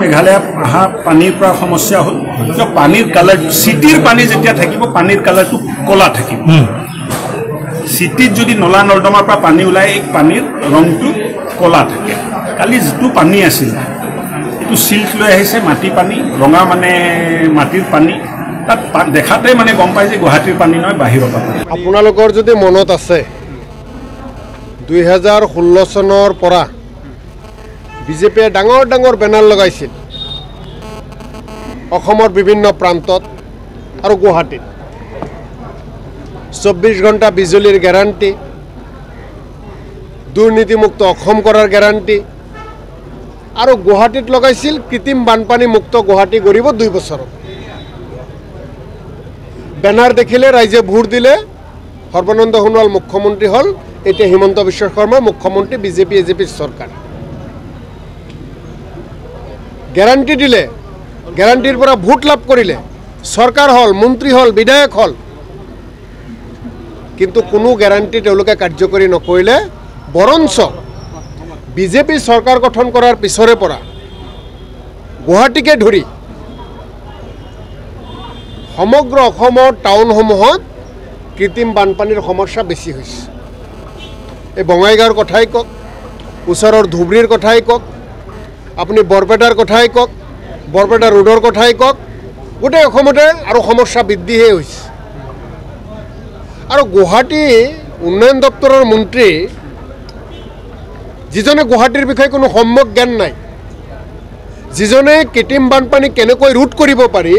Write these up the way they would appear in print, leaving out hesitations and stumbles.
মেঘালয় অহা পানীৰ পৰা সমস্যা হ'ল পানীৰ কালাৰ চিটিৰ পানী যেতিয়া থাকিব পানীৰ কালাৰটো কলা থাকিব চিটিত যদি নলা নৰ্দমাৰ পৰা পানী ওলাই এই পানীৰ ৰংটো কলা থাকে কালি যেটো পানী আছিল এটো সিল্ক লৈ আহিছে মাটি পানী ৰঙা মানে মাটিৰ পানী তাত দেখাতে মানে গম পাই যে গুৱাহাটীৰ পানী নহয় বাহিৰৰ পানী আপোনালোকৰ যদি মনত আছে 2016 চনৰ পৰা বিজেপিয়ে ডাঙৰ ডাঙৰ বেনাৰ লগাইছিল অসমৰ বিভিন্ন প্ৰান্তত আৰু গুৱাহাটীত 24 ঘণ্টা বিজুলীৰ গ্যাৰান্টি দুৰ্নীতিমুক্ত অসম কৰাৰ গ্যাৰান্টি আৰু গুৱাহাটীত লগাইছিল কৃত্ৰিম বানপানী মুক্ত গুৱাহাটী গৰিব 2 বছৰত বেনাৰ দেখিলে ৰাইজে ভোট দিলে সৰ্বানন্দ সোণোৱাল মুখ্যমন্ত্ৰী হল এতিয়া হিমন্ত বিশ্ব শৰ্মা মুখ্যমন্ত্ৰী বিজেপি এজেপিৰ চৰকাৰ গ্যাৰান্টি দিলে গ্যাৰান্টিৰ পৰা ভোট লাভ কৰিলে চৰকাৰ হল মন্ত্ৰী হল বিধায়ক হল কিন্তু কোনো গ্যাৰান্টি তেওঁলোকে কাৰ্যকৰী নকৰিলে বৰঞ্চ বিজেপি চৰকাৰ গঠন কৰাৰ পিছৰে পৰা গুৱাহাটীকে ধৰি সমগ্ৰ অসমৰ টাউনসমূহত কৃত্ৰিম বানপানীৰ সমস্যা বেছি হৈছে এই বঙাইগাঁৱৰ কথাই কওক ওচৰৰ ধুবুৰীৰ কথাই কওক আপুনি বৰপেটাৰ কথাই কওক বৰপেটা ৰোডৰ কথাই কওক গোটেই অসমতে আৰু সমস্যা বৃদ্ধিহে হৈছে আৰু গুৱাহাটী উন্নয়ন দপ্তৰৰ মন্ত্ৰী যিজনে গুৱাহাটীৰ বিষয়ে কোনো সম্যক জ্ঞান নাই যিজনে কৃত্ৰিম বানপানী কেনেকৈ ৰোধ কৰিব পাৰি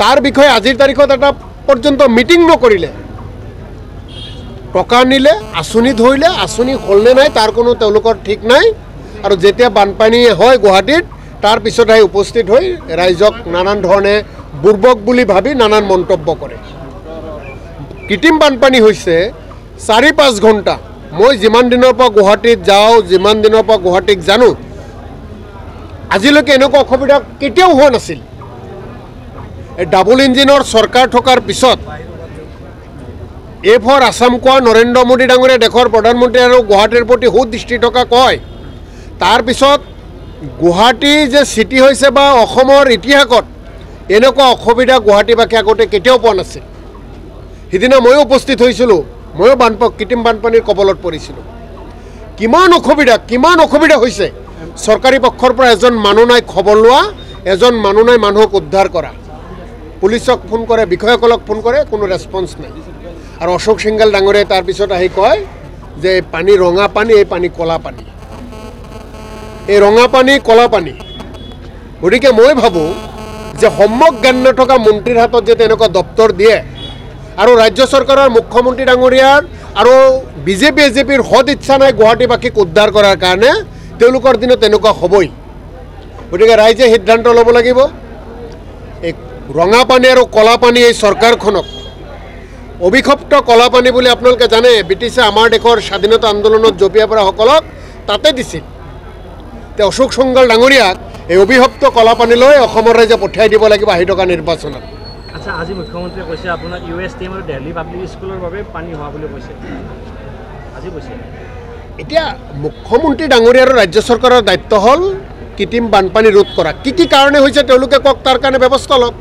তাৰ বিষয়ে আজিৰ তাৰিখত এটা পৰ্যন্ত মিটিং নকৰিলে টকা নিলে আঁচনি ধৰিলে আঁচনি হলনে নাই তাৰ কোনো তেওঁলোকৰ ঠিক নাই আৰু যেতিয়া বানপানী হয় গুৱাহাটীত তাৰ পিছত আহি উপস্থিত হৈ ৰাইজক নানান ধৰণে বুৰ্বক বুলি ভাবি নানান মন্তব্য কৰে কৃত্ৰিম বানপানী হৈছে 4-5 ঘণ্টা মই যিমান দিনৰ পৰা গুৱাহাটীত যাওঁ যিমান দিনৰ পৰা গুৱাহাটীক জানো আজিলৈকে এনেকুৱা অসুবিধা কেতিয়াও হোৱা নাছিল এই ডাবল ইঞ্জিনৰ চৰকাৰ থকাৰ পিছত ফৰ আসাম কোৱা নৰেন্দ্ৰ মোদী ডাঙৰীয়া দেশৰ প্ৰধানমন্ত্ৰী আৰু গুৱাহাটীৰ প্ৰতি সুদৃষ্টি থকা কয় তাৰপিছত গুৱাহাটী যে চিটি হৈছে বা অসমৰ ইতিহাসত এনেকুৱা অসুবিধা গুৱাহাটীবাসী আগতে কেতিয়াও পোৱা নাছিল সিদিনা ময়ো উপস্থিত হৈছিলোঁ ময়ো কৃত্ৰিম বানপানীৰ কবলত পৰিছিলোঁ কিমান অসুবিধা হৈছে চৰকাৰী পক্ষৰ পৰা এজন মানুহ নাই খবৰ লোৱা এজন মানুহ নাই মানুহক উদ্ধাৰ কৰা পুলিচক ফোন কৰে বিষয়াসকলক ফোন কৰে কোনো ৰেছপন্স নাই আৰু অশোক সিংঘাল ডাঙৰীয়াই তাৰপিছত আহি কয় যে পানী ৰঙা পানী এই পানী কলা পানী এই ৰঙা পানী কলা পানী গতিকে মই ভাবোঁ যে সম্যক জ্ঞান নথকা মন্ত্ৰীৰ হাতত যে তেনেকুৱা দপ্তৰ দিয়ে আৰু ৰাজ্য চৰকাৰৰ মুখ্যমন্ত্ৰী ডাঙৰীয়াৰ আৰু বিজেপি এজেপিৰ সদ ইচ্ছা নাই গুৱাহাটীবাসীক উদ্ধাৰ কৰাৰ কাৰণে তেওঁলোকৰ দিনত তেনেকুৱা হ'বই গতিকে ৰাইজে সিদ্ধান্ত ল'ব লাগিব এই ৰঙা পানী আৰু কলা পানী এই চৰকাৰখনক অভিশপ্ত কলা পানী বুলি আপোনালোকে জানে ব্ৰিটিছে আমাৰ দেশৰ স্বাধীনতা আন্দোলনত জঁপিয়াই পৰা সকলক তাতে দিছিল তেওঁ অশোক সিংঘাল ডাঙৰীয়াক এই অভিশপ্ত কলা পানীলৈ অসমৰ ৰাইজে পঠিয়াই দিব লাগিব আহি থকা নিৰ্বাচনত আচ্ছা আজি মুখ্যমন্ত্ৰীয়ে কৈছে আপোনাৰ USTM আৰু দিল্লী পাব্লিক স্কুলৰ বাবে পানী হোৱা বুলি কৈছে আজি কৈছে এতিয়া মুখ্যমন্ত্ৰী ডাঙৰীয়া আৰু ৰাজ্য চৰকাৰৰ দায়িত্ব হ'ল কৃত্ৰিম বানপানী ৰোধ কৰা কি কাৰণে হৈছে তেওঁলোকে কওক তাৰ কাৰণে ব্যৱস্থা লওক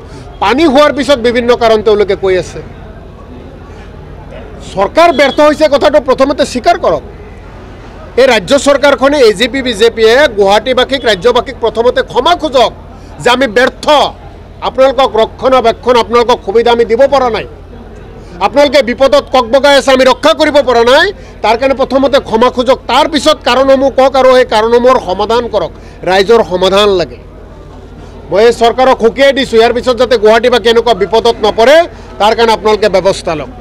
পানী হোৱাৰ পিছত বিভিন্ন কাৰণ তেওঁলোকে কৈ আছে চৰকাৰ ব্যৰ্থ হৈছে কথাটো প্ৰথমতে স্বীকাৰ কৰক এই ৰাজ্য চৰকাৰখনে এজেপি বিজেপিয়ে গুৱাহাটীবাসীক ৰাজ্যবাসীক প্ৰথমতে ক্ষমা খোজক যে আমি ব্যৰ্থ আপোনালোকক ৰক্ষণাবেক্ষণ আপোনালোকক সুবিধা আমি দিব পৰা নাই আপোনালোকে বিপদত ককবগাই আছে আমি ৰক্ষা কৰিব পৰা নাই তাৰ কাৰণে প্ৰথমতে ক্ষমা খোজক তাৰ পিছত কাৰণসমূহ কওক আৰু এই কাৰণসমূহৰ সমাধান কৰক ৰাইজৰ সমাধান লাগে মই চৰকাৰক সকীয়াই দিছোঁ ইয়াৰ পিছত যাতে গুৱাহাটীবাসী এনেকুৱা বিপদত নপৰে তাৰ কাৰণে আপোনালোকে ব্যৱস্থা লওক